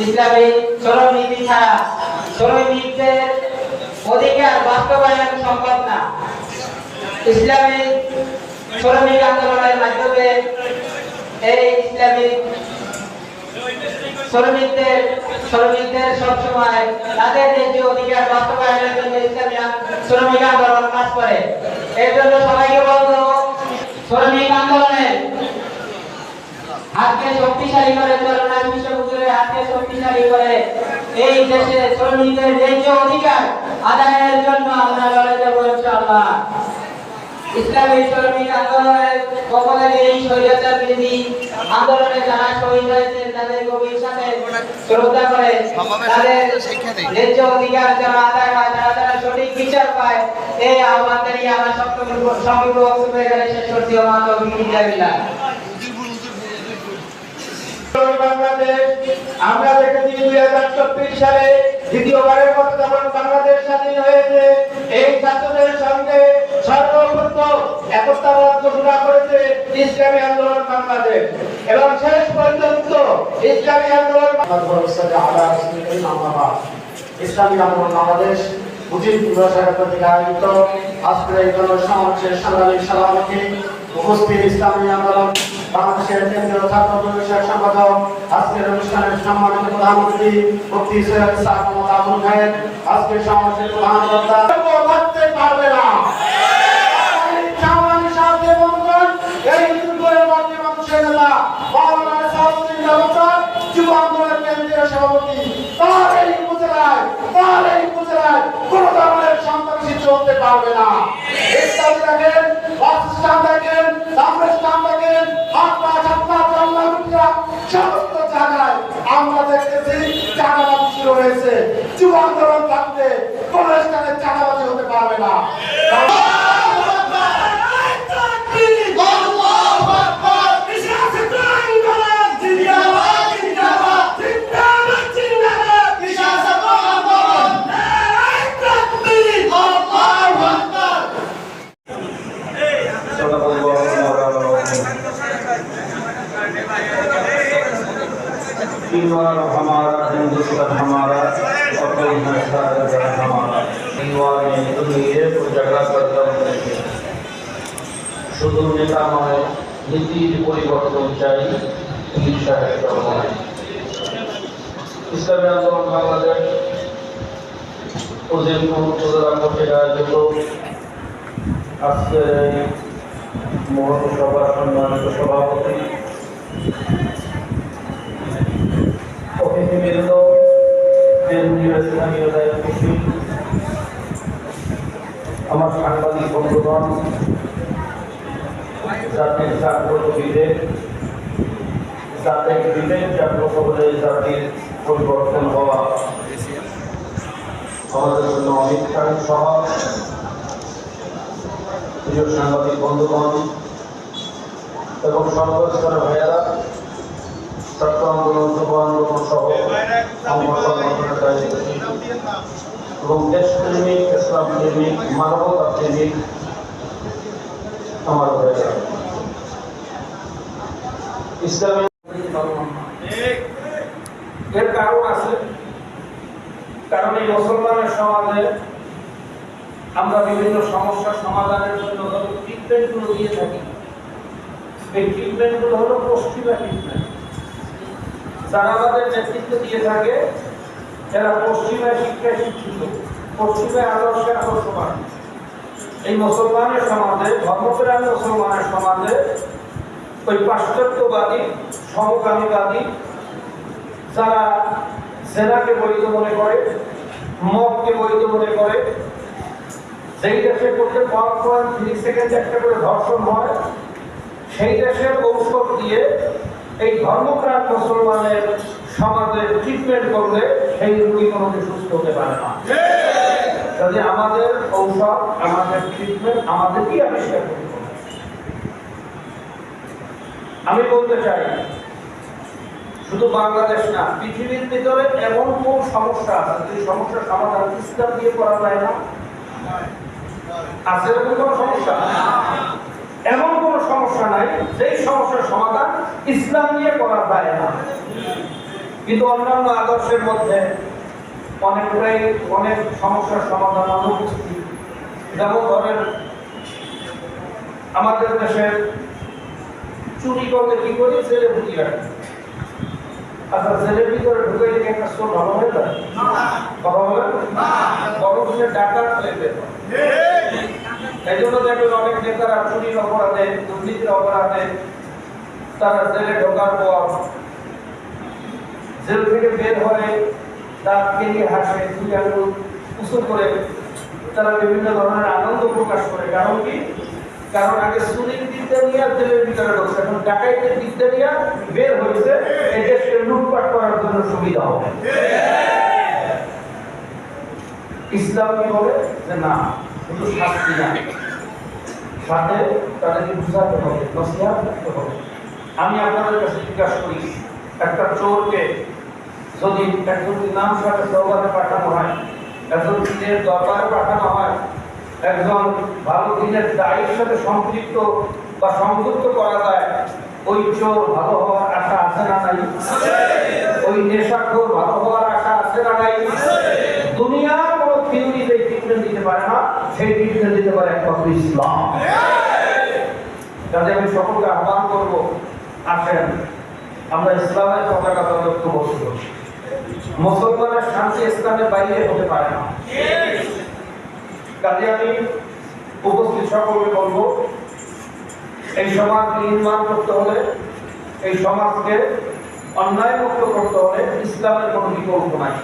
ইসলামী শ্রমনীতি ছাড়া শ্রমিকদের অধিকার বাস্তবায়ন সম্ভব না। ইসলামী শ্রমিক আন্দোলনের মাধ্যমে এই ইসলামী শ্রমিকদের সবসময় তাদের যে অধিকার বাস্তবায়নের জন্য ইসলামী শ্রমিক আন্দোলন কাজ করে। এর জন্য সবাইকে বলবো, শ্রমিক আন্দোলনের হাতকে শক্তিশালী করে, চলনা বিশ্ববিদ্যালয়ের হাতকে শক্তিশালী করে এই দেশে শ্রমিকদের ন্যায্য অধিকার আদায়ের জন্য আমরা লড়াই করব ইনশাআল্লাহ। ইসলামী শ্রমিক আন্দোলনের কবলে এই স্বৈরাচার বিরোধী আন্দোলনে যারা শহীদ হয়েছেন তাদের গভীর সাথে শ্রদ্ধা করে তাদের ন্যায্য অধিকার যারা আদায় হয়, যারা সঠিক বিচার পায়, এই আহ্বান জানিয়ে আমার সংক্ষিপ্ত বক্তব্য এখানে শেষ করছি। বাংলাদেশ আমরা দেখেছি 2034 সালে দ্বিতীয়বারের মতো যখন বাংলাদেশ স্বাধীন হয়েছে, এই ছাত্রদের সঙ্গে সর্বপ্রথম একতাবাদ ঘোষণা করেছে ইসলামী আন্দোলন বাংলাদেশ এবং শেষ পর্যন্ত ইসলামী আন্দোলন ইসলামী আন্দোলন বাংলাদেশ মুজিব দিবসের প্রতীকে আয়োজিত আজকের এই জনসমাবেশের সাংবাদিক সভাপতি উপস্থিত ইসলামী আন্দোলন বাংলাদেশের কেন্দ্রীয় ছাত্র পরিষদ সম্পাদক, আজকের অনুষ্ঠানের সম্মানিত প্রধানমন্ত্রী মুফতি সৈয়দ ইসহাক মোহাম্মদ আবুল খায়ের, আজকের সমাবেশের প্রধান বক্তা থাকতে পারবে না। এই দুর্গের মধ্যে মানুষের নেতা বাংলাদেশ যুব আন্দোলনের কেন্দ্রীয় সভাপতি, তার এই উপজেলায় কোন ধরনের সন্ত্রাসী চলতে পারবে না। ইসলামী দেখেন, বাসস্থান দেখেন, সামরেস্থান দেখেন, হাটটা ছাত্রা চল্লা সমস্ত জায়গায় আমরা দেখতেছি চাঁদাবাজি শুরু হয়েছে। যুব আন্দোলন থাকতে কোন স্থানে চাঁদাবাজি হতে পারবে না। हमारा हिंदुस्तान हमारा और कोई हमारा झगड़ा करता शुद्ध नेता नয়, নীতির পরিবর্তন চাই। ইসলামী আন্দোলন বাংলাদেশ আয়োজিত আজকের এই মহাসভার সম্মানিত সভাপতি, অতিথিবৃন্দ, কেন্দ্রীয় স্থানীয় দায়িত্বশীল, আমার সাংবাদিক বন্ধুগণ, জাতির জাগ্রত বিবেক জাগ্রত হলে জাতির পরিবর্তন হওয়া আমাদের জন্য অনেক সহজ। প্রিয় সাংবাদিক বন্ধুগণ এবং সর্বস্তরের ভাইয়েরা, ছাত্র আন্দোলন, যুব আন্দোলন সহ সংগঠনের দায়িত্বশীল এবং দেশপ্রেমিক, ইসলাম প্রেমিক, মানবতা প্রেমিক আমার ভাইয়েরা, ইসলামী এর কারণ আছে। কারণ এই মুসলমানের সমাজে আমরা বিভিন্ন সমস্যার সমাধানের জন্য ট্রিটমেন্টগুলো দিয়ে থাকি। এই ট্রিটমেন্টগুলো হলো পশ্চিমা ট্রিটমেন্ট। যারা আমাদের নেতৃত্ব দিয়ে থাকে এরা পশ্চিমা শিক্ষায় শিক্ষিত, পশ্চিমা আদর্শে আদর্শবান। এই মুসলমানের সমাজে, ধর্মপ্রাণী মুসলমানের সমাজে ওই পাশ্চাত্যবাদী, সমকামীবাদী, যারা জেনাকে বৈধ মনে করে, মদকে বৈধ মনে করে, যেই দেশে করতে 1.3 সেকেন্ডে একটা করে ধর্ষণ হয়, সেই দেশের ঔষধ দিয়ে এই ধর্মপ্রাণ মুসলমানের সমাজে ট্রিটমেন্ট করলে সেই রোগী কোনোদিন সুস্থ হতে পারে না। যদি আমাদের ঔষধ, আমাদের ট্রিটমেন্ট আমাদেরকেই আবিষ্কার করতে হবে। আমি বলতে চাই, শুধু বাংলাদেশ না, পৃথিবীর ভিতরে এমন কোন সমস্যা আছে যে সমস্যার সমাধান ইসলাম দিয়ে করা যায় না? আছে এরকম কোন সমস্যা? এমন কোন সমস্যা নাই যেই সমস্যার সমাধান ইসলাম দিয়ে করা যায় না। কিন্তু অন্যান্য আদর্শের মধ্যে অনেক সমস্যার সমাধান অনুপস্থিত। যেমন ধরেন আমাদের দেশের চুরি করলে কি করি, জেলে ঢুকিয়ে রাখি। আচ্ছা, জেলের ভিতরে ঢুকে রেখে একটা চোর ভালো হয়ে যায়? কথা বলেন, বড় দিনে ডাকাত হয়ে যেত। এই জন্য দেখবেন অনেক নেতারা চুরির অপরাধে, দুর্নীতির অপরাধে তারা জেলে ঢোকার পর জেল থেকে বের হয়ে দাঁত কেলিয়ে হাসে, দুই আঙুল উঁচু করে তারা বিভিন্ন ধরনের আনন্দ প্রকাশ করে। কারণ কি? কারণ আগে চুরির বিদ্যা নিয়ে জেলের ভিতরে ঢুকছে, এখন ডাকাইতের বিদ্যা নিয়ে বের হয়েছে, এই দেশকে লুটপাট করার জন্য সুবিধা হবে। ইসলাম কি বলে যে না, শুধু শাস্তি না, সাথে তাদেরকে বুঝাতে হবে, নসিহত করতে হবে। আমি আপনাদের কাছে জিজ্ঞাসা করি, একটা চোরকে যদি একজন ইমাম সাহেবের দরবারে পাঠানো হয়, একজন দিনের দরবারে পাঠানো হয়, একজন ভালো দিনের দায়ের সাথে সম্পৃক্ত বা সংযুক্ত করা যায়, ওই চোর ভালো হওয়ার আশা আছে না নাই? ওই নেশাখোর ভালো হওয়ার আশা আছে না নাই? দুনিয়ার কোনো থিওরি যে ট্রিটমেন্ট দিতে পারে না, সেই ট্রিটমেন্ট দিতে পারে একমাত্র ইসলাম। কাজে আমি সকলকে আহ্বান করব, আসেন আমরা ইসলামের পতাকা তত্ত্ব বস্তু করি। মুসলমানের শান্তি ইসলামের বাইরে হতে পারে না। কাজে আমি উপস্থিত সকলকে বলবো, এই সমাজ নির্মাণ করতে হলে, এই সমাজকে অন্যায় মুক্ত করতে হলে ইসলামের কোনো বিকল্প নাই।